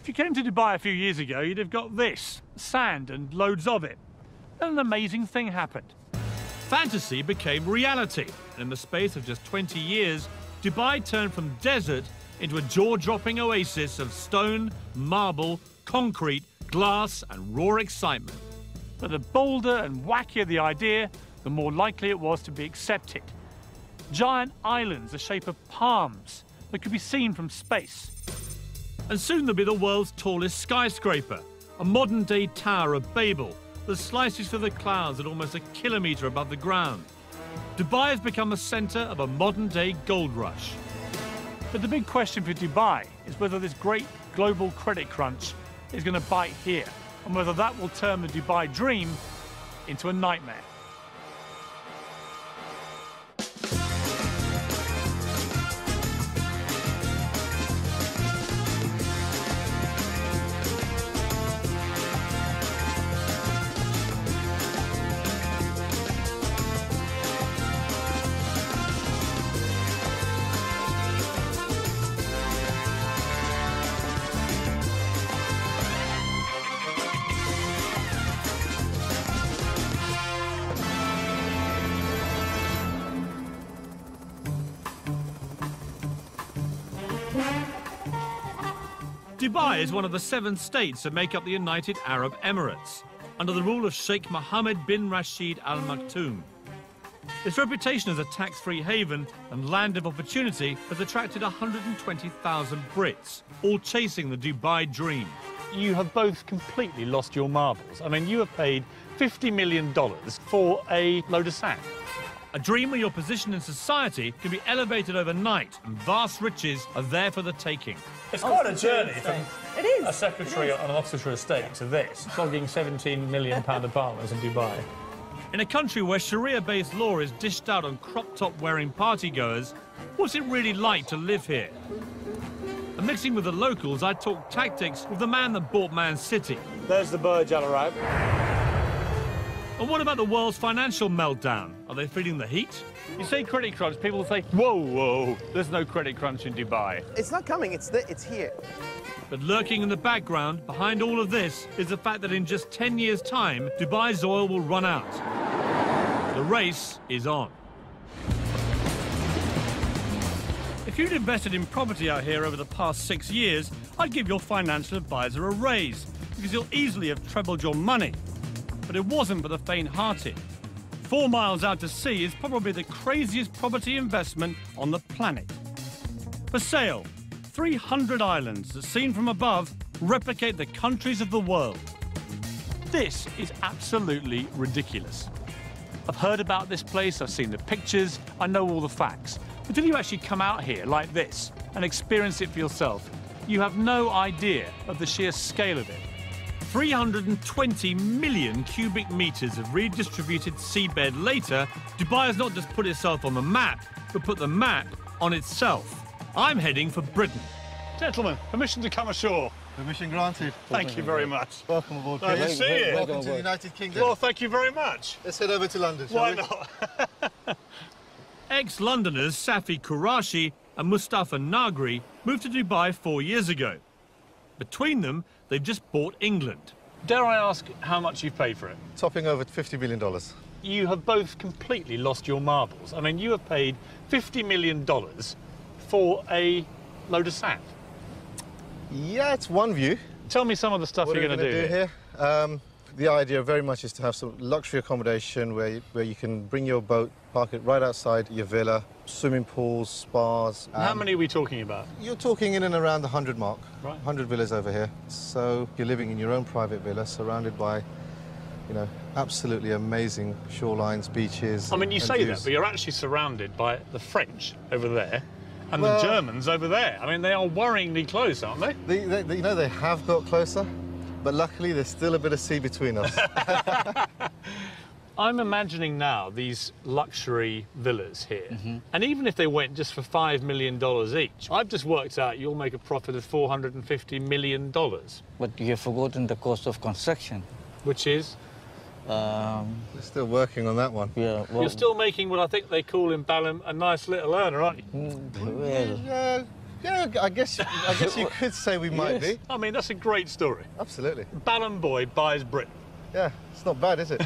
If you came to Dubai a few years ago, you'd have got this, sand and loads of it. Then an amazing thing happened. Fantasy became reality, and in the space of just 20 years, Dubai turned from desert into a jaw-dropping oasis of stone, marble, concrete, glass and raw excitement. But the bolder and wackier the idea, the more likely it was to be accepted. Giant islands the shape of palms that could be seen from space. And soon there'll be the world's tallest skyscraper, a modern-day Tower of Babel that slices through the clouds at almost a kilometre above the ground. Dubai has become a centre of a modern-day gold rush. But the big question for Dubai is whether this great global credit crunch is going to bite here, and whether that will turn the Dubai dream into a nightmare. Dubai is one of the 7 states that make up the United Arab Emirates, under the rule of Sheikh Mohammed bin Rashid Al Maktoum. Its reputation as a tax-free haven and land of opportunity has attracted 120,000 Brits, all chasing the Dubai dream. You have both completely lost your marbles. I mean, you have paid $50 million for a load of sand. A dream where your position in society can be elevated overnight and vast riches are there for the taking. It's quite a journey from a secretary on an Oxfordshire estate to this, flogging £17 million apartments in Dubai. In a country where Sharia-based law is dished out on crop-top wearing partygoers, what's it really like to live here? And mixing with the locals, I talk tactics with the man that bought Man City. There's the Burj Al Arab. And what about the world's financial meltdown? Are they feeling the heat? You say credit crunch, people say, whoa, whoa, there's no credit crunch in Dubai. It's not coming, it's here. But lurking in the background, behind all of this, is the fact that in just 10 years' time, Dubai's oil will run out. The race is on. If you'd invested in property out here over the past 6 years, I'd give your financial advisor a raise, because you'll easily have trebled your money. But it wasn't for the faint-hearted. 4 miles out to sea is probably the craziest property investment on the planet. For sale, 300 islands that, seen from above, replicate the countries of the world. This is absolutely ridiculous. I've heard about this place, I've seen the pictures, I know all the facts. Until you actually come out here like this and experience it for yourself, you have no idea of the sheer scale of it. 320 million cubic metres of redistributed seabed later, Dubai has not just put itself on the map, but put the map on itself. I'm heading for Britain. Gentlemen, permission to come ashore. Permission granted. Thank you very much. Welcome aboard. Nice to see you. Welcome to the United Kingdom. Well, thank you very much. Let's head over to London, shall Why we? not? Ex-Londoners Safi Qurashi and Mustafa Nagri moved to Dubai 4 years ago. Between them, they've just bought England. Dare I ask how much you've paid for it? Topping over $50 million. You have both completely lost your marbles. I mean, you have paid $50 million for a load of sand. Yeah, it's one view. Tell me some of the stuff What you're going to do here. The idea very much is to have some luxury accommodation where you can bring your boat, park it right outside your villa, swimming pools, spas. How many are we talking about? You're talking in and around the 100 mark. Right. 100 villas over here. So you're living in your own private villa, surrounded by, you know, absolutely amazing shorelines, beaches. I mean, you and say views. that, but you're actually surrounded by the French over there and the Germans over there. I mean, they are worryingly close, aren't they? You know, they have got closer, but luckily there's still a bit of sea between us. I'm imagining now these luxury villas here, and even if they went just for $5 million each, I've just worked out you'll make a profit of $450 million. But you have forgotten the cost of construction. Which is? We're still working on that one. Yeah, You're still making what I think they call in Balham a nice little earner, aren't you? Well, Yeah, Yeah, I guess you could say we might be. I mean, that's a great story. Absolutely. Ballon boy buys Britain. Yeah, it's not bad, is it?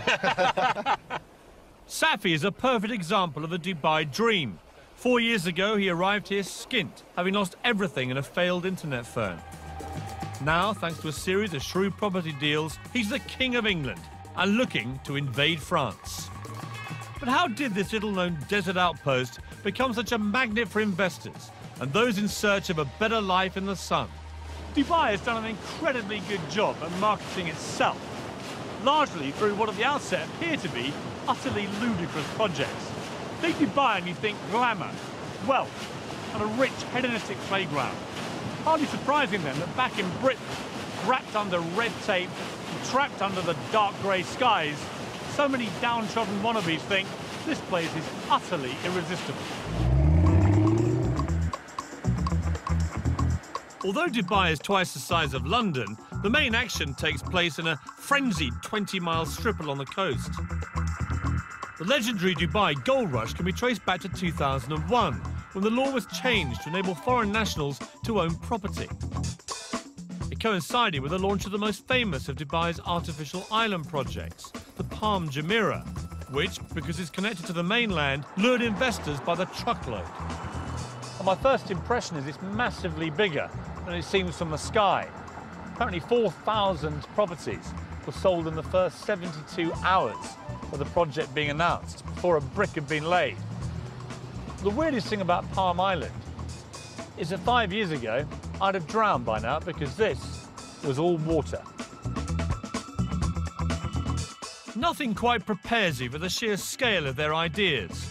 Safi is a perfect example of the Dubai dream. 4 years ago, he arrived here skint, having lost everything in a failed internet firm. Now, thanks to a series of shrewd property deals, he's the King of England and looking to invade France. But how did this little-known desert outpost become such a magnet for investors and those in search of a better life in the sun? Dubai has done an incredibly good job at marketing itself, largely through what at the outset appear to be utterly ludicrous projects. Think Dubai and you think glamour, wealth, and a rich hedonistic playground. Hardly surprising then that back in Britain, wrapped under red tape and trapped under the dark grey skies, so many downtrodden wannabes think this place is utterly irresistible. Although Dubai is twice the size of London, the main action takes place in a frenzied 20-mile strip along the coast. The legendary Dubai gold rush can be traced back to 2001, when the law was changed to enable foreign nationals to own property. It coincided with the launch of the most famous of Dubai's artificial island projects, the Palm Jumeirah, which, because it's connected to the mainland, lured investors by the truckload. And my first impression is it's massively bigger than it seems from the sky. Apparently 4,000 properties were sold in the first 72 hours of the project being announced, before a brick had been laid. The weirdest thing about Palm Island is that 5 years ago, I'd have drowned by now because this was all water. Nothing quite prepares you for the sheer scale of their ideas.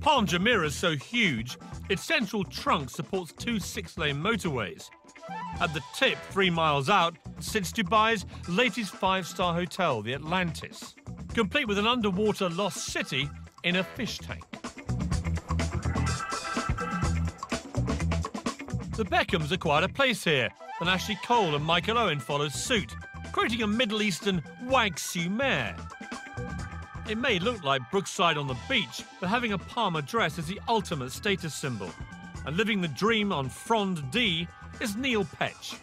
Palm Jumeirah is so huge, its central trunk supports 2 6-lane motorways. At the tip, 3 miles out, sits Dubai's latest 5-star hotel, the Atlantis, complete with an underwater lost city in a fish tank. The Beckhams acquired a place here, and Ashley Cole and Michael Owen followed suit, creating a Middle Eastern Wag-Sumer. It may look like Brookside on the beach, but having a palm address is the ultimate status symbol. And living the dream on Frond D is Neil Petch.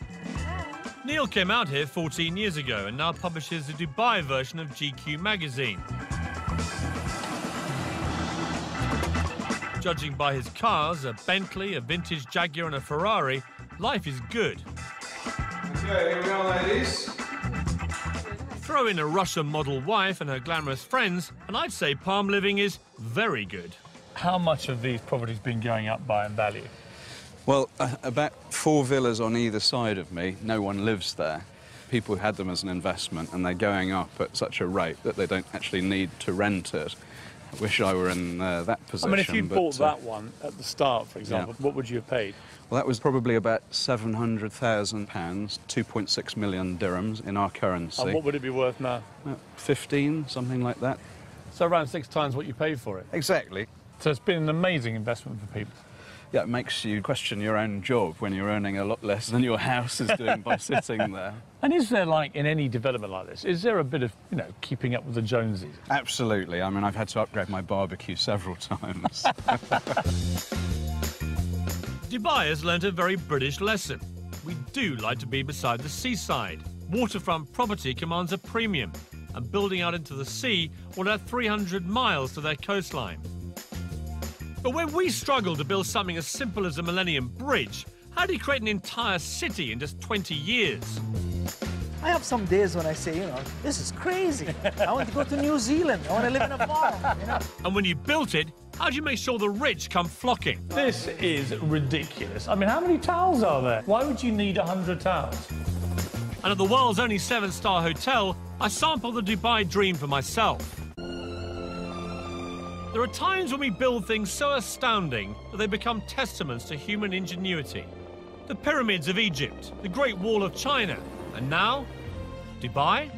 Neil came out here 14 years ago and now publishes the Dubai version of GQ magazine. Judging by his cars, a Bentley, a vintage Jaguar and a Ferrari, life is good. Okay, here we are, ladies. Throw in a Russian model wife and her glamorous friends, and I'd say Palm living is very good. How much have these properties been going up by in value? Well, about 4 villas on either side of me. No one lives there. People had them as an investment, and they're going up at such a rate that they don't actually need to rent it. I wish I were in that position. I mean, if you bought that one at the start, for example, what would you have paid? Well, that was probably about £700,000, 2.6 million dirhams in our currency. And what would it be worth now? 15, something like that. So around 6 times what you paid for it? Exactly. So it's been an amazing investment for people. Yeah, it makes you question your own job when you're earning a lot less than your house is doing by sitting there. And is there, like, in any development like this, is there a bit of, you know, keeping up with the Joneses? Absolutely. I mean, I've had to upgrade my barbecue several times. Dubai has learnt a very British lesson. We do like to be beside the seaside. Waterfront property commands a premium, and building out into the sea will add 300 miles to their coastline. But when we struggle to build something as simple as a Millennium Bridge, how do you create an entire city in just 20 years? I have some days when I say, you know, this is crazy. I want to go to New Zealand. I want to live in a farm, you know. And when you built it, how do you make sure the rich come flocking? This is ridiculous. I mean, how many towels are there? Why would you need 100 towels? And at the world's only 7-star hotel, I sampled the Dubai dream for myself. There are times when we build things so astounding that they become testaments to human ingenuity. The pyramids of Egypt, the Great Wall of China, and now, Dubai?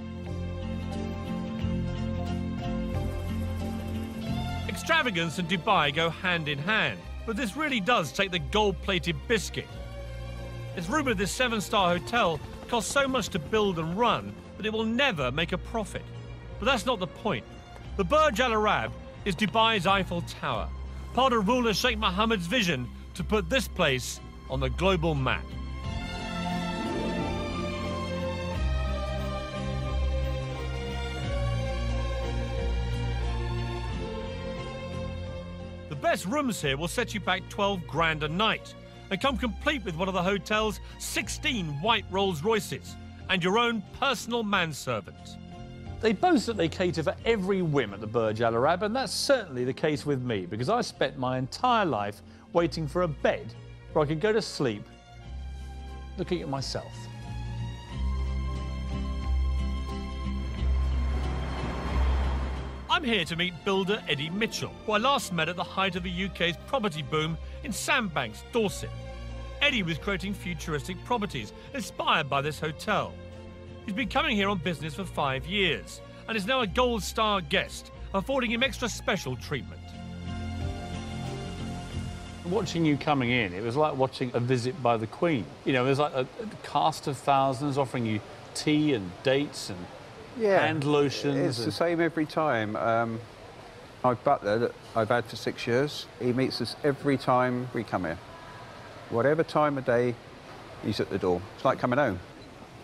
Extravagance and Dubai go hand in hand, but this really does take the gold-plated biscuit. It's rumoured this 7-star hotel costs so much to build and run that it will never make a profit. But that's not the point. The Burj Al Arab is Dubai's Eiffel Tower, part of ruler Sheikh Mohammed's vision to put this place on the global map. The best rooms here will set you back 12 grand a night and come complete with one of the hotel's 16 white Rolls Royces and your own personal manservant. They boast that they cater for every whim at the Burj Al Arab, and that's certainly the case with me, because I spent my entire life waiting for a bed where I could go to sleep looking at myself. I'm here to meet builder Eddie Mitchell, who I last met at the height of the UK's property boom in Sandbanks, Dorset. Eddie was creating futuristic properties inspired by this hotel. He's been coming here on business for 5 years and is now a gold star guest, affording him extra special treatment. Watching you coming in, it was like watching a visit by the Queen. You know, it was like a cast of thousands offering you tea and dates and hand lotions. It's the same every time. My butler that I've had for 6 years, he meets us every time we come here. Whatever time of day, he's at the door. It's like coming home.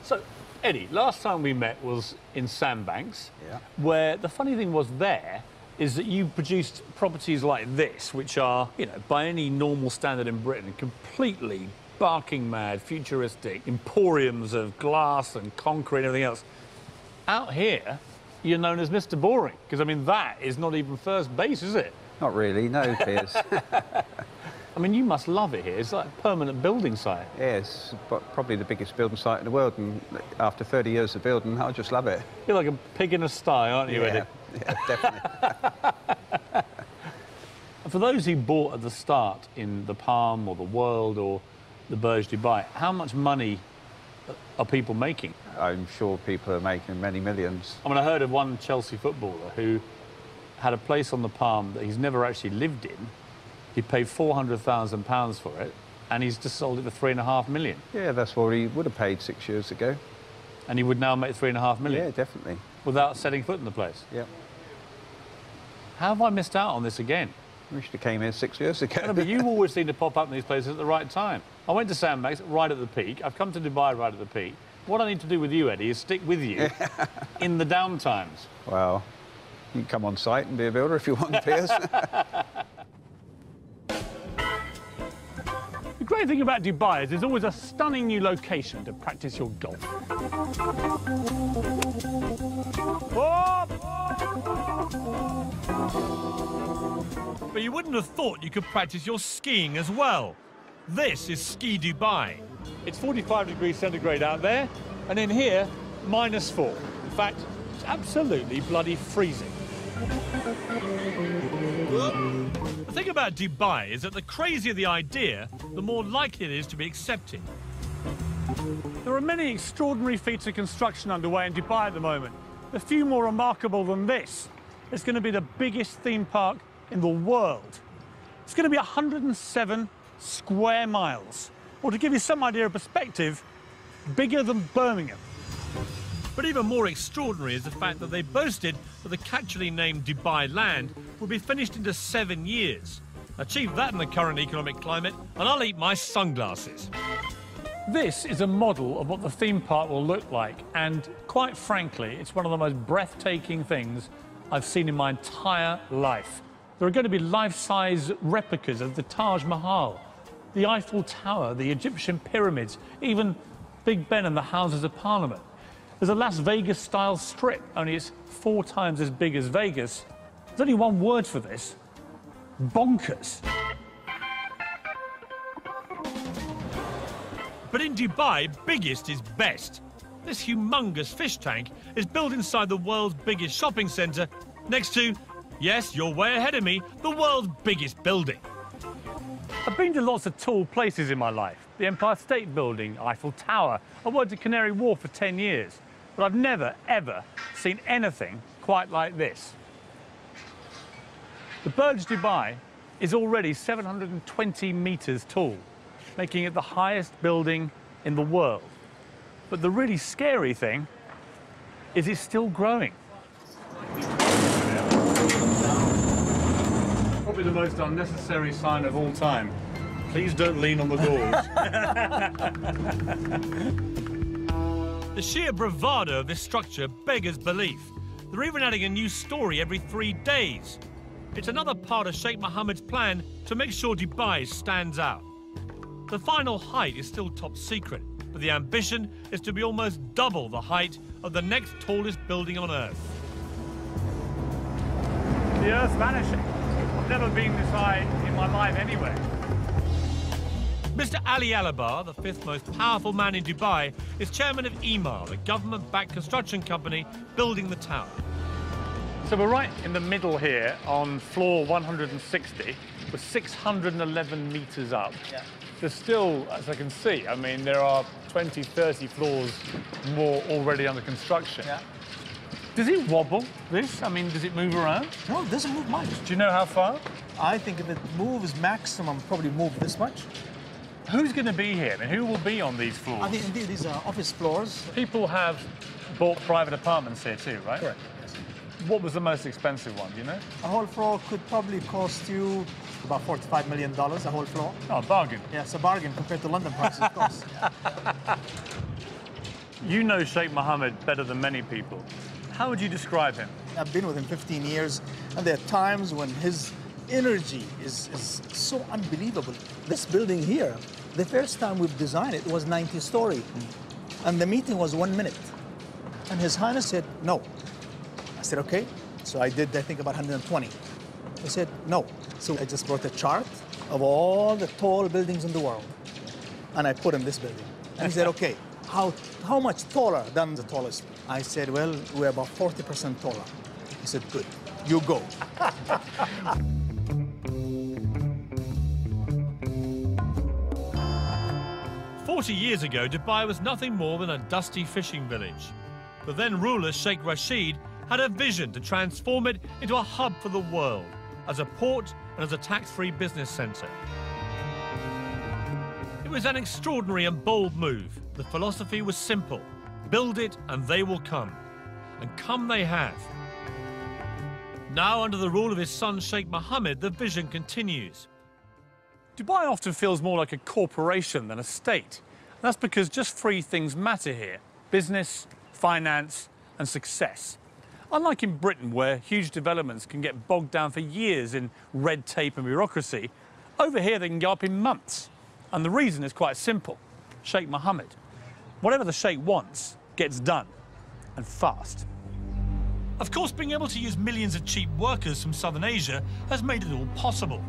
So, Eddie, last time we met was in Sandbanks, Yeah. where the funny thing was there is that you produced properties like this, which are, you know, by any normal standard in Britain, completely barking mad, futuristic emporiums of glass and concrete and everything else. Out here, you're known as Mr. Boring, because, I mean, that is not even first base, is it? Not really, no, Piers. I mean, you must love it here. It's like a permanent building site. Yes, but probably the biggest building site in the world, and after 30 years of building, I just love it. You're like a pig in a sty, aren't you, Eddie? Yeah, definitely. For those who bought at the start in the Palm or the World or the Burj Dubai, how much money are people making? I'm sure people are making many millions. I mean, I heard of one Chelsea footballer who had a place on the Palm that he's never actually lived in. He paid £400,000 for it, and he's just sold it for £3.5 million. Yeah, that's what he would have paid 6 years ago. And he would now make £3.5 million? Yeah, definitely. Without setting foot in the place? Yeah. How have I missed out on this again? We should have came here 6 years ago. No, but you always seem to pop up in these places at the right time. I went to Sandbanks right at the peak. I've come to Dubai right at the peak. What I need to do with you, Eddie, is stick with you in the down times. Well, you can come on site and be a builder if you want, Piers. The great thing about Dubai is there's always a stunning new location to practice your golf. But you wouldn't have thought you could practice your skiing as well. This is Ski Dubai. It's 45 degrees centigrade out there, and in here, -4. In fact, it's absolutely bloody freezing. The thing about Dubai is that the crazier the idea, the more likely it is to be accepted. There are many extraordinary feats of construction underway in Dubai at the moment. A few more remarkable than this. It's going to be the biggest theme park in the world. It's going to be 107 square miles. Or to give you some idea of perspective, bigger than Birmingham. But even more extraordinary is the fact that they boasted that the catchily named Dubai Land would be finished into 7 years. Achieve that in the current economic climate, and I'll eat my sunglasses. This is a model of what the theme park will look like, and quite frankly, it's one of the most breathtaking things I've seen in my entire life. There are going to be life-size replicas of the Taj Mahal, the Eiffel Tower, the Egyptian pyramids, even Big Ben and the Houses of Parliament. There's a Las Vegas-style strip, only it's 4 times as big as Vegas. There's only one word for this: bonkers. But in Dubai, biggest is best. This humongous fish tank is built inside the world's biggest shopping centre, next to, yes, you're way ahead of me, the world's biggest building. I've been to lots of tall places in my life. The Empire State Building, Eiffel Tower. I worked at Canary Wharf for 10 years. But I've never, ever seen anything quite like this. The Burj Dubai is already 720 metres tall, making it the highest building in the world. But the really scary thing is it's still growing. be the most unnecessary sign of all time. Please don't lean on the doors. The sheer bravado of this structure beggars belief. They're even adding a new story every 3 days. It's another part of Sheikh Mohammed's plan to make sure Dubai stands out. The final height is still top secret, but the ambition is to be almost double the height of the next tallest building on Earth. The Earth's vanishing. I've never been this high in my life anywhere. Mr. Ali Alabar, the 5th most powerful man in Dubai, is chairman of Emaar, the government-backed construction company building the tower. So we're right in the middle here on floor 160. We're 611 metres up. Yeah. There's still, as I can see, I mean, there are 20, 30 floors more already under construction. Yeah. Does it wobble, this? I mean, does it move around? No, it doesn't move much. Do you know how far? I think if it moves maximum, probably move this much. Who's going to be here? I mean, who will be on these floors? I think indeed these are office floors. People have bought private apartments here too, right? Correct. Yes. What was the most expensive one, do you know? A whole floor could probably cost you about $45 million, a whole floor. Oh, bargain. Yeah, it's a bargain compared to London prices, of course. You know Sheikh Mohammed better than many people. How would you describe him? I've been with him 15 years, and there are times when his energy is so unbelievable. This building here, the first time we've designed it was 90-story, and the meeting was 1 minute. And His Highness said, no. I said, okay. So I did, I think, about 120. He said, no. So I just brought a chart of all the tall buildings in the world, and I put in this building. And he said, okay, how much taller than the tallest? I said, well, we're about 40% taller. He said, good, you go. 40 years ago, Dubai was nothing more than a dusty fishing village. The then ruler, Sheikh Rashid, had a vision to transform it into a hub for the world, as a port and as a tax-free business centre. It was an extraordinary and bold move. The philosophy was simple: build it and they will come. And come they have. Now, under the rule of his son Sheikh Mohammed, the vision continues. Dubai often feels more like a corporation than a state. That's because just 3 things matter here: business, finance, and success. Unlike in Britain, where huge developments can get bogged down for years in red tape and bureaucracy, over here they can go up in months. And the reason is quite simple: Sheikh Mohammed. Whatever the Sheikh wants gets done, and fast. Of course, being able to use millions of cheap workers from Southern Asia has made it all possible.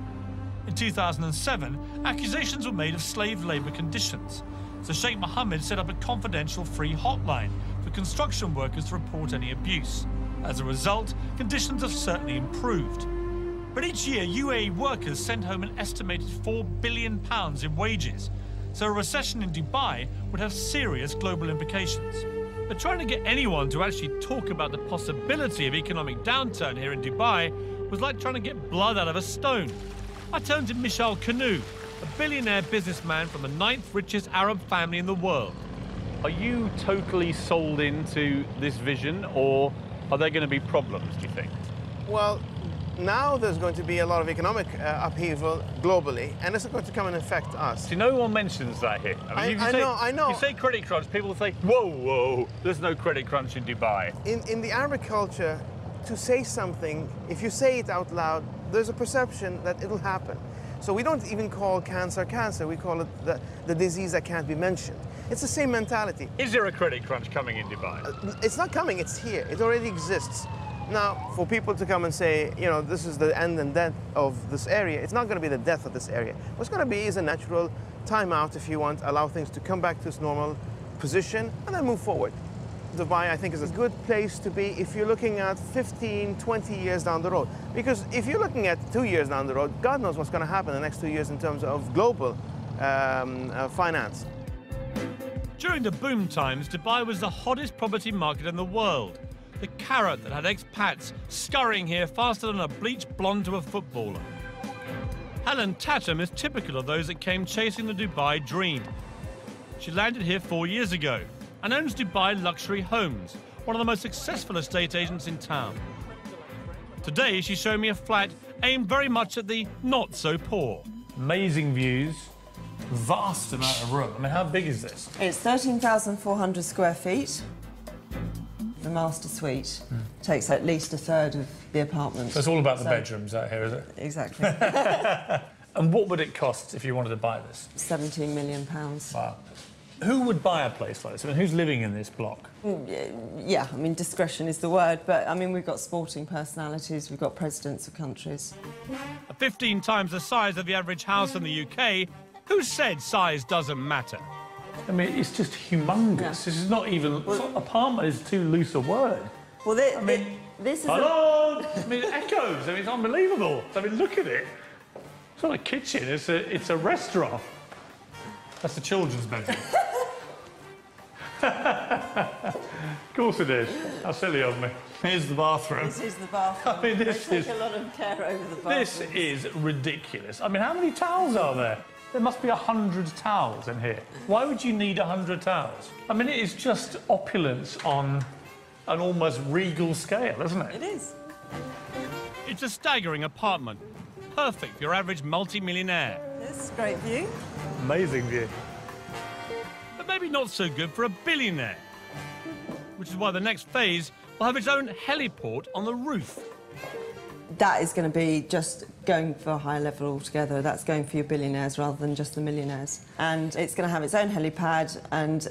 In 2007, accusations were made of slave labour conditions, so Sheikh Mohammed set up a confidential free hotline for construction workers to report any abuse. As a result, conditions have certainly improved. But each year, UAE workers send home an estimated £4 billion in wages, so a recession in Dubai would have serious global implications. But trying to get anyone to actually talk about the possibility of economic downturn here in Dubai was like trying to get blood out of a stone. I turned to Michel Canu, a billionaire businessman from the 9th richest Arab family in the world. Are you totally sold into this vision, or are there going to be problems, do you think? Well, now there's going to be a lot of economic upheaval globally, and it's going to come and affect us. See, no one mentions that here. I know. You say credit crunch, people say, whoa, there's no credit crunch in Dubai. In the Arabic culture, to say something, if you say it out loud, there's a perception that it'll happen. So we don't even call cancer cancer, we call it the disease that can't be mentioned. It's the same mentality. Is there a credit crunch coming in Dubai? It's not coming, it's here. It already exists. Now, for people to come and say, you know, this is the end and death of this area, it's not going to be the death of this area. What's going to be is a natural timeout, if you want, allow things to come back to its normal position and then move forward. Dubai, I think, is a good place to be if you're looking at 15, 20 years down the road. Because if you're looking at 2 years down the road, God knows what's going to happen in the next 2 years in terms of global finance. During the boom times, Dubai was the hottest property market in the world. The carrot that had expats scurrying here faster than a bleached blonde to a footballer. Helen Tatum is typical of those that came chasing the Dubai dream. She landed here 4 years ago and owns Dubai Luxury Homes, one of the most successful estate agents in town. Today, she's showing me a flat aimed very much at the not-so-poor. Amazing views, vast amount of room. I mean, how big is this? It's 13,400 square feet. The master suite takes at least a third of the apartment. So it's all about the bedrooms out here, is it? Exactly. And what would it cost if you wanted to buy this? £17 million. Wow. Who would buy a place like this? I mean, who's living in this block? Yeah, I mean, discretion is the word, but, I mean, we've got sporting personalities, we've got presidents of countries. 15 times the size of the average house in the UK, who said size doesn't matter? I mean, it's just humongous. Yeah. This is not even... apartment is too loose a word. Well, this is... Hello! I mean, it echoes. I mean, it's unbelievable. I mean, look at it. It's not a kitchen, it's a restaurant. That's the children's bedroom. Of course it is. How silly of me. Here's the bathroom. This is the bathroom. I mean, this they take a lot of care over the bathroom. This is ridiculous. I mean, how many towels are there? There must be 100 towels in here. Why would you need 100 towels? I mean, it is just opulence on an almost regal scale, isn't it? It is. It's a staggering apartment. Perfect for your average multi-millionaire. This great view. Amazing view. But maybe not so good for a billionaire. Which is why the next phase will have its own heliport on the roof. That is going to be just going for a higher level altogether. That's going for your billionaires rather than just the millionaires. And it's going to have its own helipad, and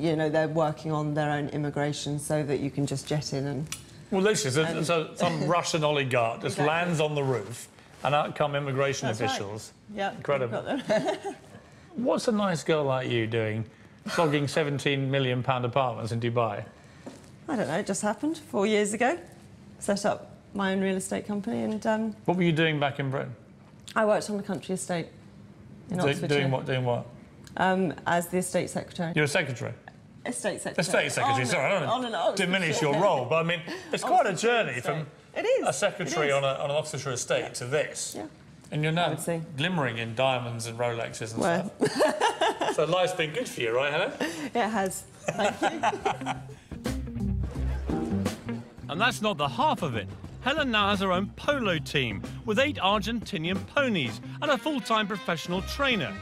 you know, they're working on their own immigration so that you can just jet in and... Well, literally, so some Russian oligarch just lands on the roof, and out come immigration officials. Right. Yeah, incredible. What's a nice girl like you doing, flogging £17 million apartments in Dubai? I don't know, it just happened 4 years ago. Set up my own real estate company, and... What were you doing back in Britain? I worked on the country estate in Oxfordshire. Doing what? As the estate secretary. You're a secretary? Estate secretary. Estate secretary, sorry, I don't want to diminish your role, but I mean, it's quite a journey from a secretary on an Oxfordshire estate to this. Yeah. And you're now glimmering in diamonds and Rolexes and stuff. So life's been good for you, right, Helen? It has. Thank you. And that's not the half of it. Helen now has her own polo team with 8 Argentinian ponies and a full-time professional trainer.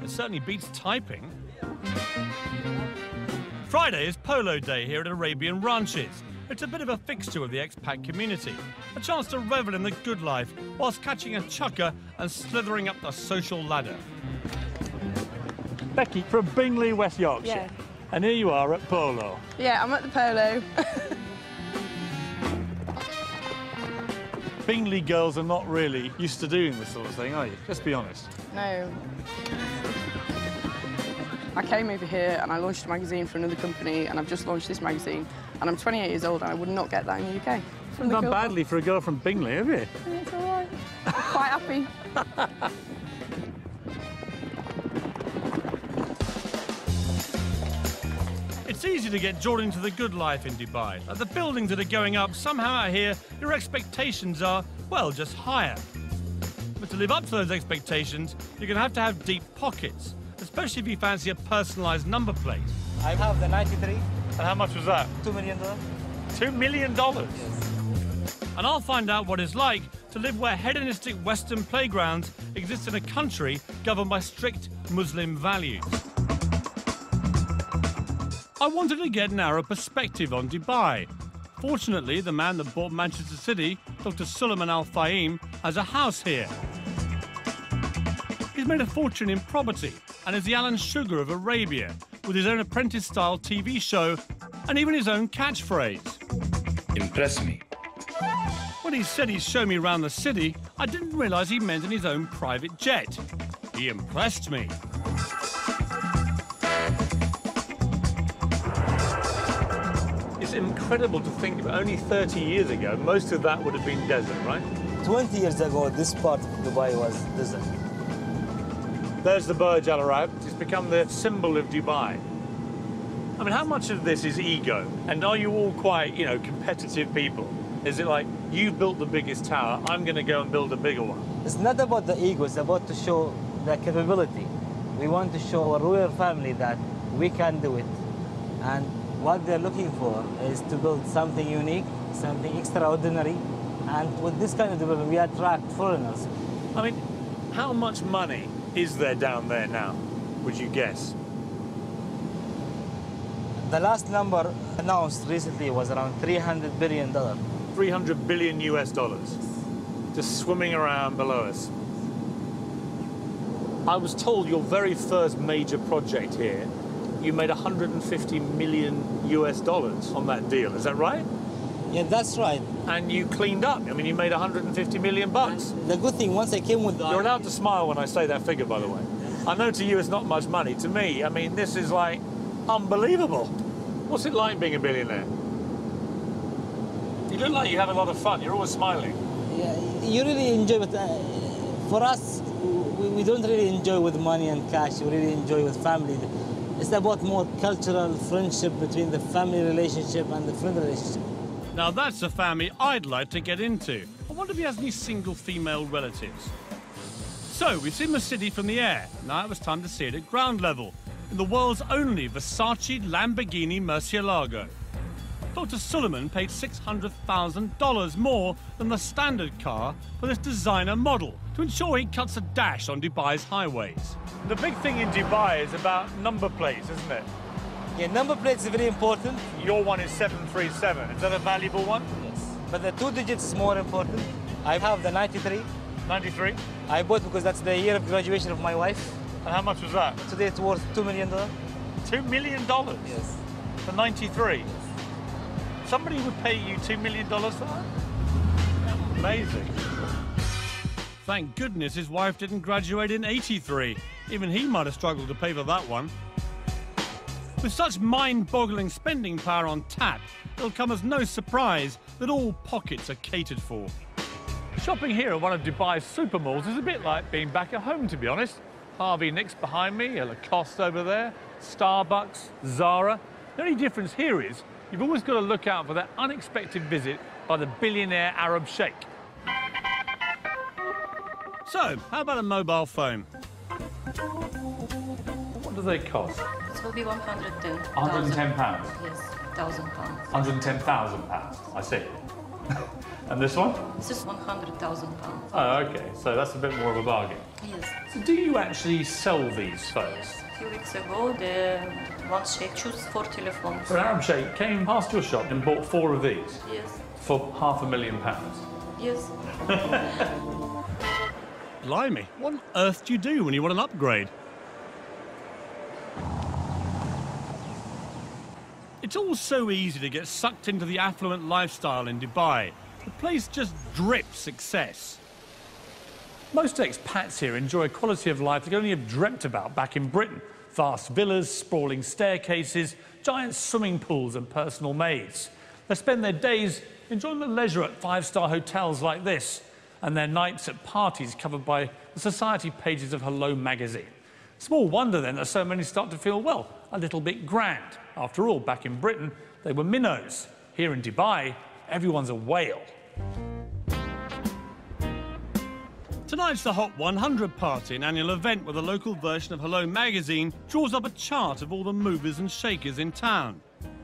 It certainly beats typing. Friday is polo day here at Arabian Ranches. It's a bit of a fixture of the expat community, a chance to revel in the good life whilst catching a chukker and slithering up the social ladder. Becky, from Bingley, West Yorkshire. Yeah. And here you are at polo. Yeah, I'm at the polo. Bingley girls are not really used to doing this sort of thing, are you? Let's be honest. No. I came over here and I launched a magazine for another company, and I've just launched this magazine, and I'm 28 years old and I would not get that in the UK. You've done badly for a girl from Bingley, have you? It's all right. Quite happy. It's easy to get drawn into the good life in Dubai. Like the buildings that are going up, somehow out here, your expectations are, well, just higher. But to live up to those expectations, you're going to have deep pockets, especially if you fancy a personalised number plate. I have the 93. And how much was that? $2 million. $2 million? Yes. And I'll find out what it's like to live where hedonistic Western playgrounds exist in a country governed by strict Muslim values. I wanted to get an Arab perspective on Dubai. Fortunately, the man that bought Manchester City, Dr. Suleiman Al Fahim, has a house here. He's made a fortune in property and is the Alan Sugar of Arabia, with his own apprentice-style TV show and even his own catchphrase. Impress me. When he said he'd show me around the city, I didn't realise he meant in his own private jet. He impressed me. It's incredible to think about. Only 30 years ago, most of that would have been desert, right? 20 years ago, this part of Dubai was desert. There's the Burj Al Arab. It's become the symbol of Dubai. I mean, how much of this is ego? And are you all quite, you know, competitive people? Is it like, you built the biggest tower, I'm going to go and build a bigger one? It's not about the ego, it's about to show the capability. We want to show our royal family that we can do it. And what they're looking for is to build something unique, something extraordinary, And with this kind of development, we attract foreigners. I mean, how much money is there down there now, would you guess? The last number announced recently was around $300 billion. 300 billion US dollars, just swimming around below us. I was told your very first major project here, you made 150 million US dollars on that deal, is that right? Yeah, that's right. And you cleaned up. I mean, you made 150 million bucks. The good thing, once I came with... You're allowed to smile when I say that figure, by the way. I know to you it's not much money. To me, I mean, this is like unbelievable. What's it like being a billionaire? You look like you have a lot of fun. You're always smiling. Yeah, you really enjoy it. For us, we don't really enjoy with money and cash. We really enjoy with family. It's about more cultural friendship between the family relationship and the friend relationship. Now that's a family I'd like to get into. I wonder if he has any single female relatives. So we've seen the city from the air. Now it was time to see it at ground level, in the world's only Versace Lamborghini Murcielago. Dr. Suleiman paid $600,000 more than the standard car for this designer model to ensure he cuts a dash on Dubai's highways. The big thing in Dubai is about number plates, isn't it? Yeah, number plates is very important. Your one is 737. Is that a valuable one? Yes. But the 2 digits is more important. I have the 93. 93? I bought because that's the year of graduation of my wife. And how much was that? Today it's worth $2 million. $2 million? Yes. For 93? Somebody would pay you $2 million for that? Amazing. Thank goodness his wife didn't graduate in '83. Even he might have struggled to pay for that one. With such mind-boggling spending power on tap, it'll come as no surprise that all pockets are catered for. Shopping here at one of Dubai's super malls is a bit like being back at home, to be honest. Harvey Nicks behind me, a Lacoste over there, Starbucks, Zara. The only difference here is you've always got to look out for that unexpected visit by the billionaire Arab sheikh. So, how about a mobile phone? What do they cost? It will be 110. £110? Yes, £1,000. £110,000, I see. And this one? This is £100,000. Oh, okay, so that's a bit more of a bargain. Yes. So do you actually sell these phones? A few weeks ago, the one sheikh chose 4 telephones. So an Arab sheikh came past your shop and bought 4 of these? Yes. For £500,000? Yes. Blimey, what on earth do you do when you want an upgrade? It's all so easy to get sucked into the affluent lifestyle in Dubai. The place just drips success. Most expats here enjoy a quality of life they could only have dreamt about back in Britain. Vast villas, sprawling staircases, giant swimming pools and personal maids. They spend their days enjoying the leisure at 5-star hotels like this, and their nights at parties covered by the society pages of Hello magazine. Small wonder then that so many start to feel, well, a little bit grand. After all, back in Britain, they were minnows. Here in Dubai, everyone's a whale. Tonight's the Hot 100 party, an annual event where the local version of Hello magazine draws up a chart of all the movers and shakers in town.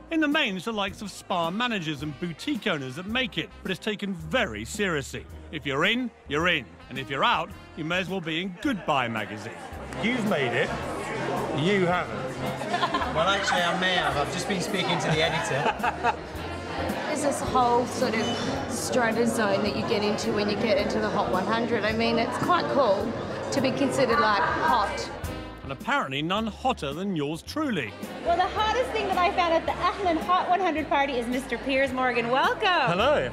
In the main, it's the likes of spa managers and boutique owners that make it, but it's taken very seriously. If you're in, you're in. And if you're out, you may as well be in Goodbye magazine. You've made it. You haven't. Well, actually, I may have. I've just been speaking to the editor. There's this whole sort of strata zone that you get into when you get into the Hot 100. I mean, it's quite cool to be considered, like, hot. And apparently none hotter than yours truly. Well, the hottest thing that I found at the Ahlan Hot 100 party is Mr. Piers Morgan. Welcome. Hello.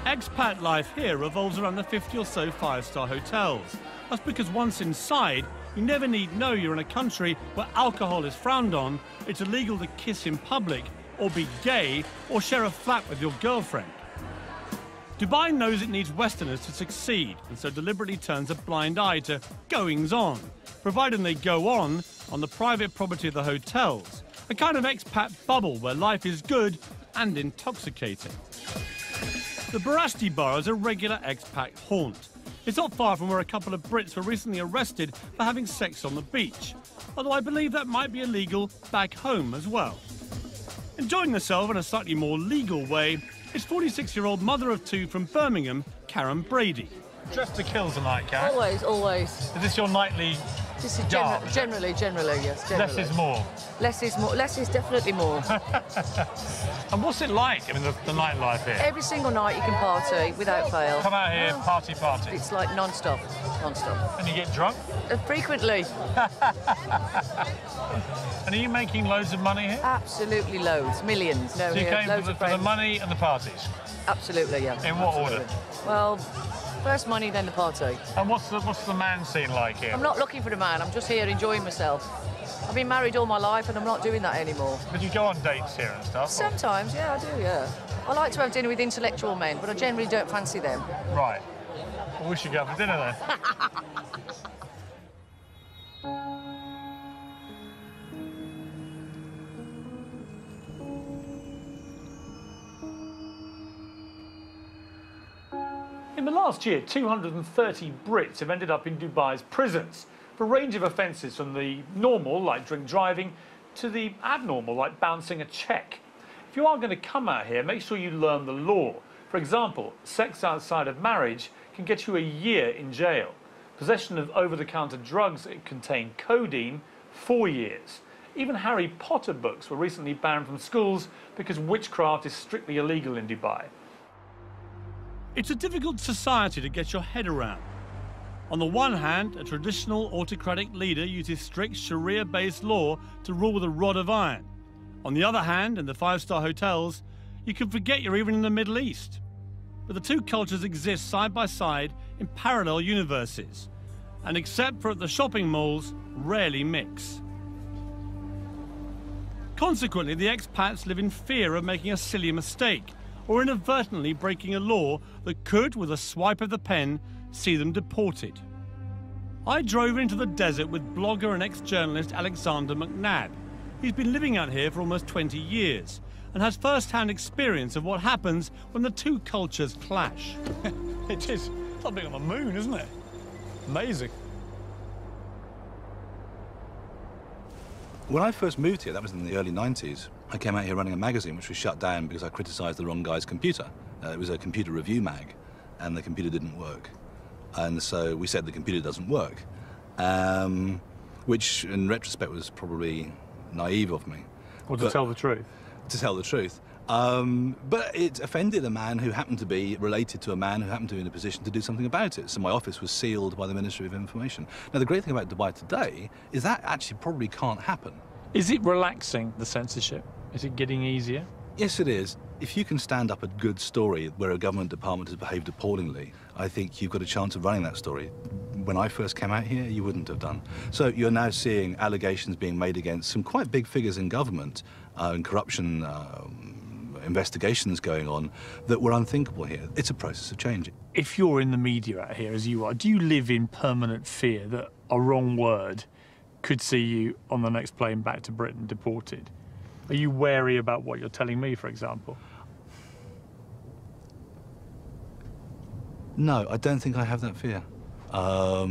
Expat life here revolves around the 50 or so 5-star hotels. That's because once inside, you never need know you're in a country where alcohol is frowned on, it's illegal to kiss in public, or be gay, or share a flat with your girlfriend. Dubai knows it needs Westerners to succeed, and so deliberately turns a blind eye to goings-on, providing they go on the private property of the hotels, a kind of expat bubble where life is good and intoxicating. The Barasti Bar is a regular expat haunt. It's not far from where a couple of Brits were recently arrested for having sex on the beach, although I believe that might be illegal back home as well. Enjoying yourself in a slightly more legal way, It's 46-year-old mother of two from Birmingham, Karen Brady. Dressed to kill tonight, Karen? Always, always. Is this your nightly This is garb? generally, yes, generally. Less is more? Less is more. Less is definitely more. And what's it like, I mean, the nightlife here? Every single night you can party without fail. Come out here, party. It's like non-stop. And you get drunk? Frequently. And are you making loads of money here? Absolutely loads, millions. No, So you here, came loads for of the friends. money and the parties? Absolutely, yeah. In what Absolutely. order? Well, first money, then the party. And what's the man scene like here? I'm not looking for a man, I'm just here enjoying myself. I've been married all my life and I'm not doing that anymore. But you go on dates here and stuff? Sometimes, yeah, I do, yeah. I like to have dinner with intellectual men, but I generally don't fancy them. Right. Well, we should go for dinner then. In the last year, 230 Brits have ended up in Dubai's prisons for a range of offences, from the normal, like drink driving, to the abnormal, like bouncing a cheque. If you are going to come out here, make sure you learn the law. For example, sex outside of marriage can get you a year in jail. Possession of over-the-counter drugs that contain codeine, 4 years. Even Harry Potter books were recently banned from schools because witchcraft is strictly illegal in Dubai. It's a difficult society to get your head around. On the one hand, a traditional autocratic leader uses strict Sharia-based law to rule with a rod of iron. On the other hand, in the five-star hotels, you can forget you're even in the Middle East. But the two cultures exist side by side in parallel universes, and except for at the shopping malls, rarely mix. Consequently, the expats live in fear of making a silly mistake or inadvertently breaking a law that could, with a swipe of the pen, see them deported. I drove into the desert with blogger and ex-journalist Alexander McNabb. He's been living out here for almost 20 years and has first-hand experience of what happens when the two cultures clash. It is. It's like being on the moon, isn't it? Amazing. When I first moved here, that was in the early 90s, I came out here running a magazine which was shut down because I criticised the wrong guy's computer. It was a computer review mag, and the computer didn't work. And so we said the computer doesn't work, which in retrospect was probably naive of me. Or to tell the truth. To tell the truth. But it offended a man who happened to be related to a man who happened to be in a position to do something about it. So my office was sealed by the Ministry of Information. Now, the great thing about Dubai today is that actually probably can't happen. Is it relaxing, the censorship? Is it getting easier? Yes, it is. If you can stand up a good story where a government department has behaved appallingly, I think you've got a chance of running that story. When I first came out here, you wouldn't have done. So you're now seeing allegations being made against some quite big figures in government and corruption investigations going on that were unthinkable here. It's a process of change. If you're in the media out here, as you are, do you live in permanent fear that a wrong word could see you on the next plane back to Britain deported? Are you wary about what you're telling me, for example? No, I don't think I have that fear. I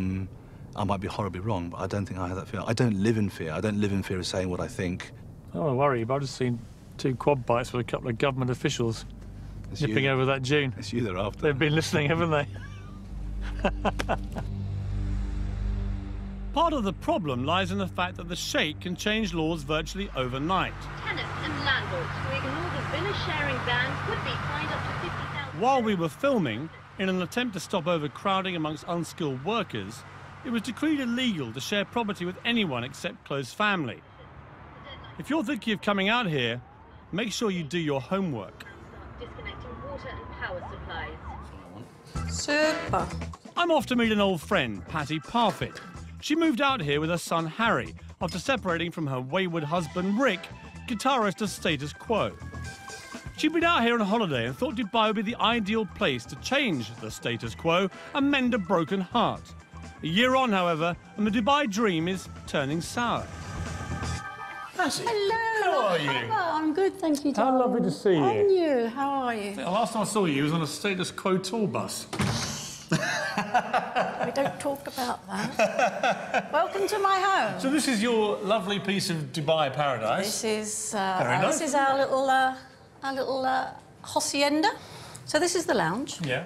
might be horribly wrong, but I don't think I have that fear. I don't live in fear. I don't live in fear of saying what I think. I don't worry, but I've just seen 2 quad bikes with a couple of government officials nipping over that dune. It's you they're after. They've been listening, haven't they? Part of the problem lies in the fact that the Sheikh can change laws virtually overnight. Tenants and landlords who ignore the villa sharing ban could be fined up to 50,000. While we were filming, in an attempt to stop overcrowding amongst unskilled workers, it was decreed illegal to share property with anyone except close family. If you're thinking of coming out here, make sure you do your homework. Disconnecting water and power supplies. Super. I'm off to meet an old friend, Patty Parfitt. She moved out here with her son Harry after separating from her wayward husband Rick, guitarist of Status Quo. She'd been out here on holiday and thought Dubai would be the ideal place to change the status quo and mend a broken heart. A year on, however, and the Dubai dream is turning sour. Patty, hello. how are you? Oh, I'm good, thank you, How Tom. lovely to see you. And you, how are you? The last time I saw you was on a Status Quo tour bus. We don't talk about that. Welcome to my home. So this is your lovely piece of Dubai paradise. This is Very nice, this is our little hacienda. So this is the lounge. Yeah.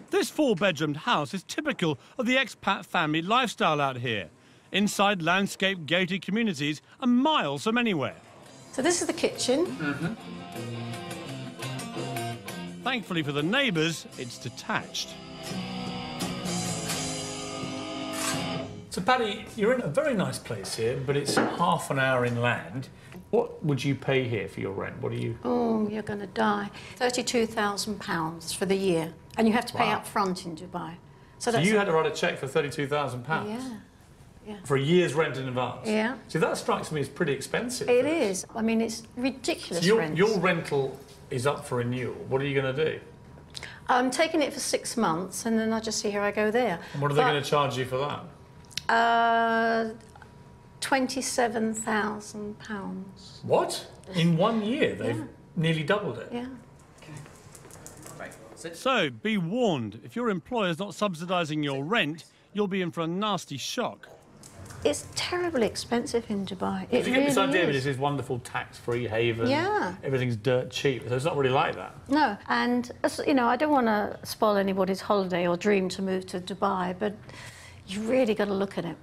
This four-bedroomed house is typical of the expat family lifestyle out here. Inside landscape gated communities are miles from anywhere. So this is the kitchen. Thankfully for the neighbours, it's detached. So, Paddy, you're in a very nice place here, but it's half an hour inland. What would you pay here for your rent? What do you... Oh, you're going to die. £32,000 for the year. And you have to pay Wow. up front in Dubai. So you had to write a cheque for £32,000? Yeah. For a year's rent in advance? Yeah. See, that strikes me as pretty expensive. It is. I mean, it's ridiculous So rent. your rental is up for renewal. What are you going to do? I'm taking it for 6 months, and then I just see how I go there. And what are they going to charge you for that? £27,000. What? In 1 year, they've nearly doubled it? Yeah. So, be warned, if your employer's not subsidising your rent, you'll be in for a nasty shock. It's terribly expensive in Dubai. It If you get this really idea of is. this wonderful tax-free haven, Yeah. everything's dirt cheap, so it's not really like that. No, and, you know, I don't want to spoil anybody's holiday or dream to move to Dubai, but you really got to look at it,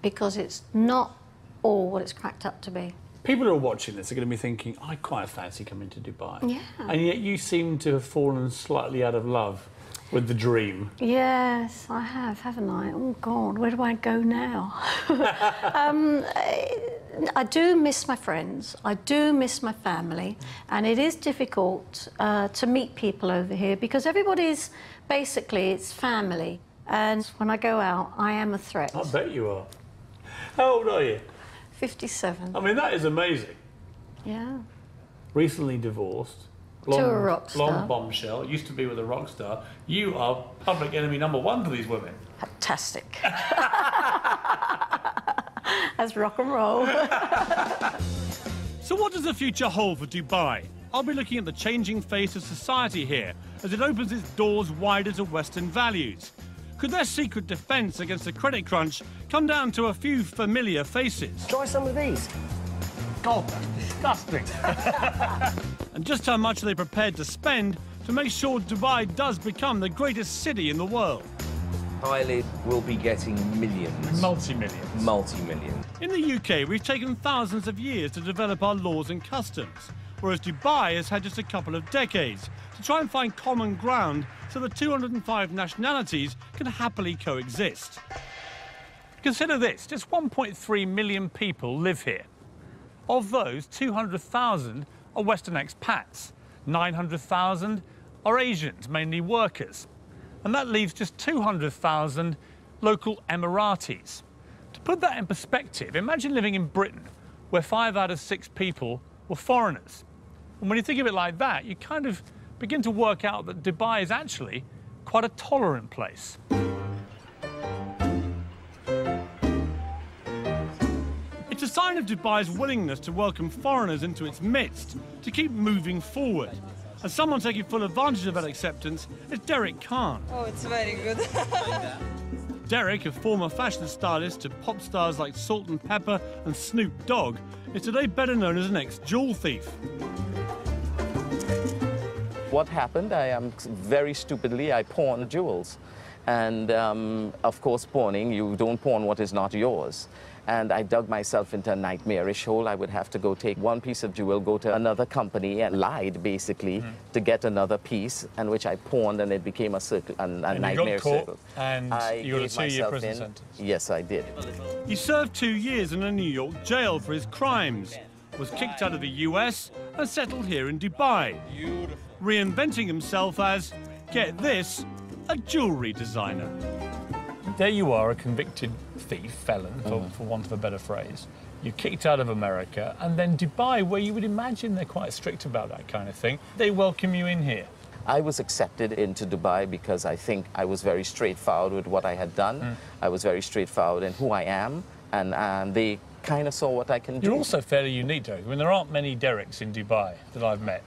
because it's not all what it's cracked up to be. People who are watching this are going to be thinking, I quite fancy coming to Dubai. Yeah. And yet you seem to have fallen slightly out of love with the dream. Yes, I have, haven't I? Oh, God, where do I go now? I do miss my friends. I do miss my family. And it is difficult to meet people over here because everybody's basically, it's family. And when I go out, I am a threat. I bet you are. How old are you? 57. I mean, that is amazing. Yeah. Recently divorced. To a rock star. Blonde bombshell. Used to be with a rock star. You are public enemy #1 for these women. Fantastic. That's rock and roll. So what does the future hold for Dubai? I'll be looking at the changing face of society here as it opens its doors wider to Western values. Could their secret defence against the credit crunch come down to a few familiar faces? Try some of these. God, that's disgusting. And just how much are they prepared to spend to make sure Dubai does become the greatest city in the world? Eyelid will be getting millions. Multi-millions. Multi-millions. In the UK, we've taken thousands of years to develop our laws and customs, whereas Dubai has had just a couple of decades to try and find common ground so the 205 nationalities can happily coexist. Consider this, just 1.3 million people live here. Of those, 200,000 are Western expats, 900,000 are Asians, mainly workers. And that leaves just 200,000 local Emiratis. To put that in perspective, imagine living in Britain, where 5 out of 6 people were foreigners. And when you think of it like that, you kind of begin to work out that Dubai is actually quite a tolerant place. It's a sign of Dubai's willingness to welcome foreigners into its midst, to keep moving forward. And someone taking full advantage of that acceptance is Derek Khan. Oh, it's very good. Derek, a former fashion stylist to pop stars like Salt and Pepper and Snoop Dogg, is today better known as an ex-jewel thief. What happened, very stupidly, I pawned jewels. And of course, pawning, you don't pawn what is not yours. And I dug myself into a nightmarish hole. I would have to go take one piece of jewel, go to another company and lied, basically, to get another piece, and which I pawned, and it became a circle, a nightmare circle. And you got a 2-year prison sentence. Yes, I did. He served 2 years in a New York jail for his crimes, was kicked out of the US and settled here in Dubai, reinventing himself as, get this, a jewellery designer. There you are, a convicted thief, felon, for want of a better phrase. You're kicked out of America, and then Dubai, where you would imagine they're quite strict about that kind of thing, they welcome you in here. I was accepted into Dubai because I think I was very straightforward with what I had done. I was very straightforward in who I am, and they kind of saw what I can do. You're also fairly unique, Derek. I mean, there aren't many Dereks in Dubai that I've met.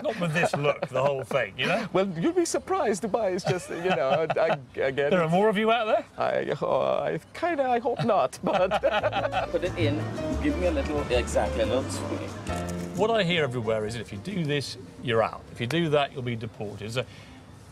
Not with this look, the whole thing, you know? Well, you'll be surprised. Dubai is just, you know, again... There are more of you out there? I hope not, but... Put it in, give me a little, exactly, a little swing. What I hear everywhere is that if you do this, you're out. If you do that, you'll be deported. So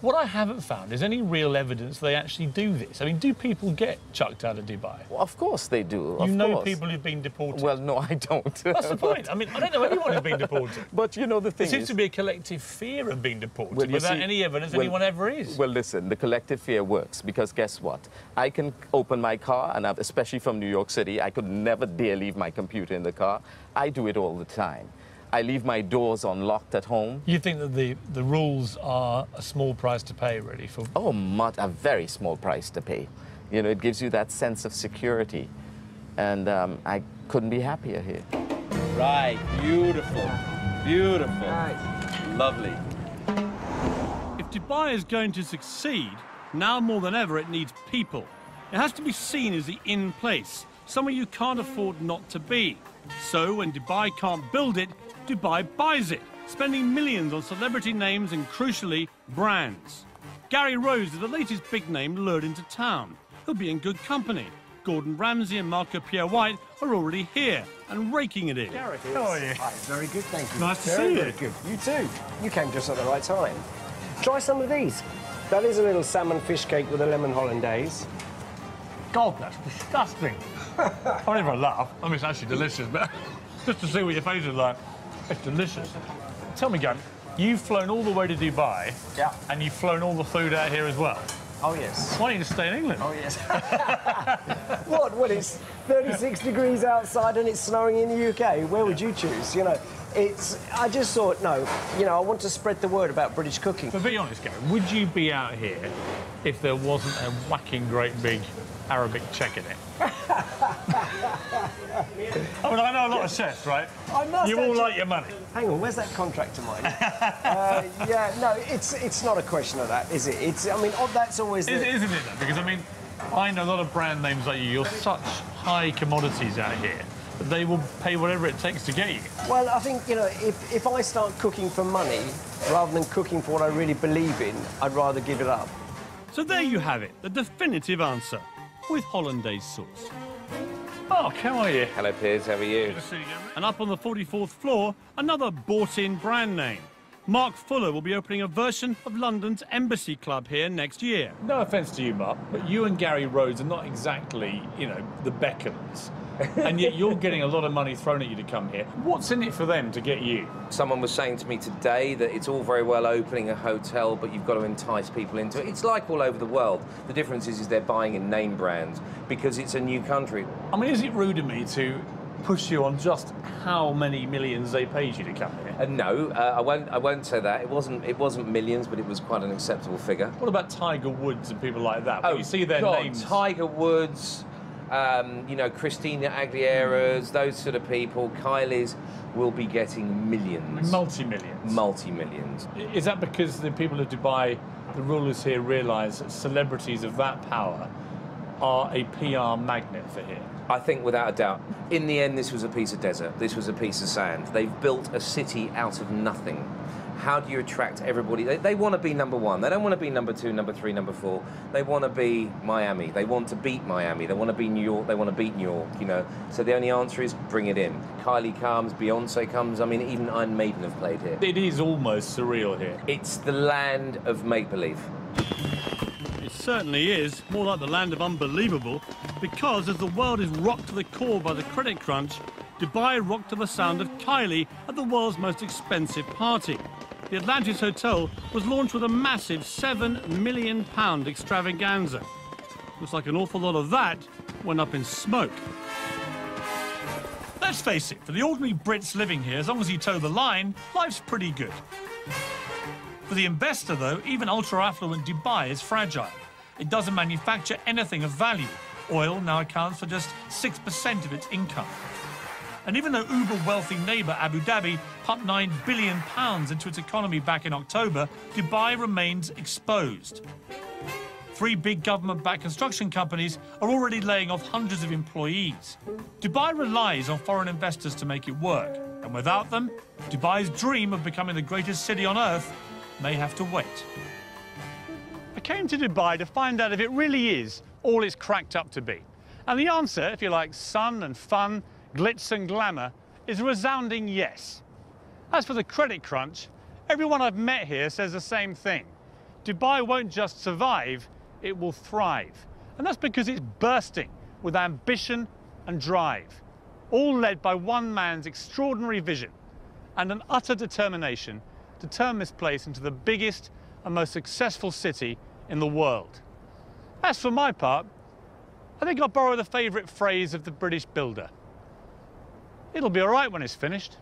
what I haven't found is any real evidence they actually do this. I mean, do people get chucked out of Dubai? Well, of course they do. You know people who've been deported? Well, no, I don't. That's the point. I mean, I don't know anyone who's been deported. But, you know, the thing There seems to be a collective fear of being deported Well, you without see- any evidence well- anyone ever is. Well, listen, the collective fear works because guess what? I can open my car, and especially from New York City, I could never dare leave my computer in the car. I do it all the time. I leave my doors unlocked at home. You think that the rules are a small price to pay, really? For Oh, a very small price to pay. You know, it gives you that sense of security. And I couldn't be happier here. Right, beautiful. Beautiful. Right. Lovely. If Dubai is going to succeed, now more than ever it needs people. It has to be seen as the in place, somewhere you can't afford not to be. So when Dubai can't build it, Dubai buys it, spending millions on celebrity names and, crucially, brands. Gary Rose is the latest big name lured into town. He'll be in good company. Gordon Ramsay and Marco Pierre White are already here and raking it in. Gary, how are you? Hi, very good, thank you. Nice to Very, see very you. good. You too. You came just at the right time. Try some of these. That is a little salmon fish cake with a lemon hollandaise. God, that's disgusting. I don't even laugh. I mean, it's actually delicious, but just to see what your face is like, it's delicious. Tell me, Gary, you've flown all the way to Dubai. Yeah. And you've flown all the food out here as well. Oh, yes. Why don't you just stay in England? Oh, yes. What? Well, it's 36 degrees outside and it's snowing in the UK. Where would you choose? You know, I just thought, no, you know, I want to spread the word about British cooking. But be honest, Gary, would you be out here if there wasn't a whacking great big Arabic check in it? I mean, I know a lot of chefs, right? I must You all actually- like your money. Hang on, where's that contract of mine? Yeah, no, it's not a question of that, is it? I mean, that's always the... Isn't it, though? Because, I mean, I know a lot of brand names like you. You're such high commodities out here that they will pay whatever it takes to get you. Well, I think, you know, if I start cooking for money rather than cooking for what I really believe in, I'd rather give it up. So there you have it, the definitive answer, with hollandaise sauce. Mark, how are you? Hello, Piers. How are you? And up on the 44th floor, another bought-in brand name. Mark Fuller will be opening a version of London's Embassy Club here next year. No offence to you, Mark, but you and Gary Rhodes are not exactly, you know, the beckons. And yet you're getting a lot of money thrown at you to come here. What's in it for them to get you? Someone was saying to me today that it's all very well opening a hotel, but you've got to entice people into it. It's like all over the world. The difference is they're buying in name brands because it's a new country. I mean, is it rude of me to push you on just how many millions they paid you to come here? No, I won't say that. It wasn't millions, but it was quite an acceptable figure. What about Tiger Woods and people like that? Oh, When you see their God, names. Tiger Woods, you know, Christina Aguilera's, those sort of people, Kylie's will be getting millions. Multi-millions. Multi-millions. Is that because the people of Dubai, the rulers here, realise that celebrities of that power are a PR magnet for here? I think without a doubt. In the end, this was a piece of desert. This was a piece of sand. They've built a city out of nothing. How do you attract everybody? They want to be number one. They don't want to be number two, number three, number four. They want to be Miami. They want to beat Miami. They want to be New York. They want to beat New York, you know. So the only answer is bring it in. Kylie comes, Beyonce comes. I mean, even Iron Maiden have played here. It is almost surreal here. It's the land of make-believe. It certainly is, more like the land of unbelievable, because as the world is rocked to the core by the credit crunch, Dubai rocked to the sound of Kylie at the world's most expensive party. The Atlantis Hotel was launched with a massive £7 million extravaganza. Looks like an awful lot of that went up in smoke. Let's face it, for the ordinary Brits living here, as long as you toe the line, life's pretty good. For the investor, though, even ultra-affluent Dubai is fragile. It doesn't manufacture anything of value. Oil now accounts for just 6% of its income. And even though uber-wealthy neighbour Abu Dhabi pumped £9 billion into its economy back in October, Dubai remains exposed. 3 big government-backed construction companies are already laying off hundreds of employees. Dubai relies on foreign investors to make it work, and without them, Dubai's dream of becoming the greatest city on earth may have to wait. I came to Dubai to find out if it really is all it's cracked up to be. And the answer, if you like sun and fun, glitz and glamour, is a resounding yes. As for the credit crunch, everyone I've met here says the same thing. Dubai won't just survive, it will thrive. And that's because it's bursting with ambition and drive, all led by one man's extraordinary vision and an utter determination to turn this place into the biggest and most successful city in the world. As for my part, I think I'll borrow the favourite phrase of the British builder. It'll be all right when it's finished.